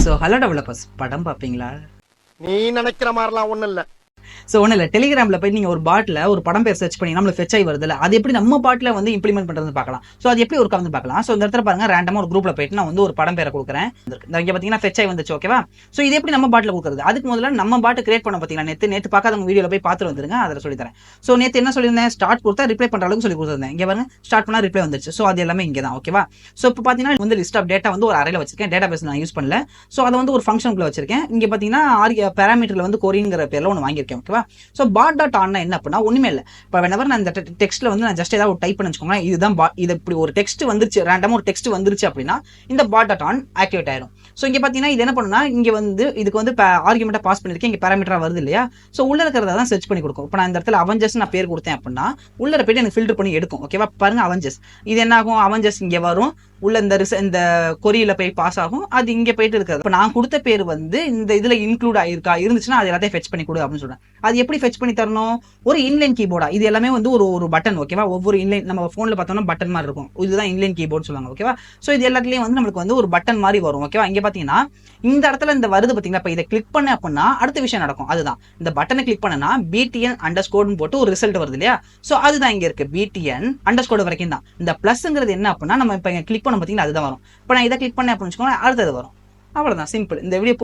So hello developers, படம் பார்ப்பீங்களா? நீ நினைக்கிற மாதிரிலாம் ஒண்ணும் இல்ல. ஸோ ஒன்றும் இல்லை, டெலிகிராமில் போய் நீங்கள் ஒரு பாட்டில் ஒரு படம் பேர் சர்ச் பண்ணி நம்மளுக்கு ஃபெச் ஆகி வருதுல்ல, அது எப்படி நம்ம பாட்டில் வந்து இம்ப்ளிமெண்ட் பண்ணுறது பார்க்கலாம். ஸோ அது எப்படி ஒரு வந்து பார்க்கலாம். ஸோ இந்த இடத்துல பாருங்க, ரேண்டமாக ஒரு குரூப்பில் போயிட்டு நான் வந்து ஒரு படம் பேரை கொடுக்குறேன். இங்கே பார்த்தீங்கன்னா ஃபெச் ஆகி வந்துச்சு. ஓகேவா? ஸோ இது எப்படி நம்ம பாட்டில் கொடுக்குறது? அதுக்கு முதல்ல நம்ம பாட்டு கிரியேட் பண்ண பார்த்தீங்கன்னா நேற்று பார்க்காதவங்க வீடியோவில் போய் பார்த்துட்டு வந்துருங்க, அதில் சொல்லித்தரேன். ஸோ நேற்று என்ன சொல்லியிருந்தேன், ஸ்டார்ட் கொடுத்தா ரிப்ளை பண்ணுற அளவுக்கு சொல்லி கொடுத்துருந்தேன். இங்கே பாருங்க, ஸ்டார்ட் பண்ணால் ரிப்ளை வந்துச்சு. ஸோ அது எல்லாமே இங்கே தான். ஓகேவா? ஸோ இப்போ பார்த்தீங்கன்னா வந்து லிஸ்ட் ஆஃப் டேட்டா வந்து ஒரு அறையில் வச்சிருக்கேன். டேட்டா பேஸ் நான் யூஸ் பண்ணல. ஸோ அதை வந்து ஒரு ஃபங்க்ஷனுக்குள்ள வச்சிருக்கேன். இங்கே பார்த்தீங்கன்னா பேராமீட்டரில் வந்து கொரிங்கிற பேரில் ஒன்று வாங்கியிருக்கேன். ஓகேவா? ஸோ பாட் டாட் ஆன் என்ன அப்படின்னா ஒண்ணுமே இல்லை. இப்போ whenever நான் இந்த டெக்ஸ்ட்ல வந்து நான் ஜஸ்ட் ஏதாவது டைப் பண்ணி வச்சுக்கோங்க, இதுதான் இது இப்படி ஒரு டெக்ஸ்ட் வந்துருச்சு, ரேண்டமா ஒரு டெக்ஸ்ட் வந்துருச்சு அப்படின்னா இந்த பாட் டாட் ஆன் ஆக்டிவேட் ஆயிரும். ஸோ இங்க பாத்தீங்கன்னா இது என்ன பண்ணுன்னா, இங்க வந்து இதுக்கு வந்து ஆர்குமெண்ட்டா பாஸ் பண்ணிருக்கேன், இங்க பேராமீட்டரா வருது இல்லையா? ஸோ உள்ள இருக்கிறத தான் சர்ச் பண்ணி கொடுக்கும். இப்போ நான் இந்த இடத்துல அவெஞ்சர்ஸ் நான் பேர் கொடுத்தேன் அப்படின்னா உள்ள போயிட்டு எனக்கு ஃபில்டர் பண்ணி எடுக்கும். ஓகேவா? பாருங்க, அவெஞ்சர்ஸ் இது என்ன ஆகும், அவெஞ்சர்ஸ் இங்க வரும், உள்ள இந்த கொரியில போய் பாஸ் ஆகும், அது இங்க போயிட்டு இருக்காது. இப்போ நான் கொடுத்த பேர் வந்து இந்த இதுல இன்க்ளூட் ஆயிருக்கா, இருந்துச்சுன்னா அது எல்லாத்தையும் ஃபெச் பண்ணி கொடு அப்படின்னு சொல்றேன். அது எப்படி ஃபெச் பண்ணி தரணும்? ஒரு இன்லைன் கீபோர்டா, இது எல்லாமே வந்து ஒரு பட்டன். ஓகேவா? ஒவ்வொரு இன்லைன் நம்ம போன்ல பார்த்தோம்னா பட்டன் மாதிரி இருக்கும், இதுதான் இன்லைன் கீபோர்டு சொல்லுவாங்க. ஓகேவா? ஸோ இது எல்லாத்துலயும் வந்து நம்மளுக்கு வந்து ஒரு பட்டன் மாதிரி வரும். ஓகேவா? இங்க பாத்தீங்கன்னா இந்த இடத்துல இந்த வருது பாத்தீங்களா, இப்போ இதை கிளிக் பண்ண அப்படின்னா அடுத்த விஷயம் நடக்கும். அதுதான் இந்த பட்டனை கிளிக் பண்ணனா BTN_ போட்டு ஒரு ரிசல்ட் வருது இல்லையா? ஸோ அதுதான் இங்க இருக்கு, BTN_ வரைக்கும் தான். இந்த பிளஸ்ங்கிறது என்ன அப்படின்னா நம்ம இப்போ கிளிக் பண்ண பாத்தீங்கன்னா அதுதான் வரும். இப்போ நான் இதை கிளிக் பண்ணேன் அப்படின்னு வச்சுக்கோங்க, அடுத்தது வரும். அவ்வளவுதான், சிம்பிள். இந்த வீடியோ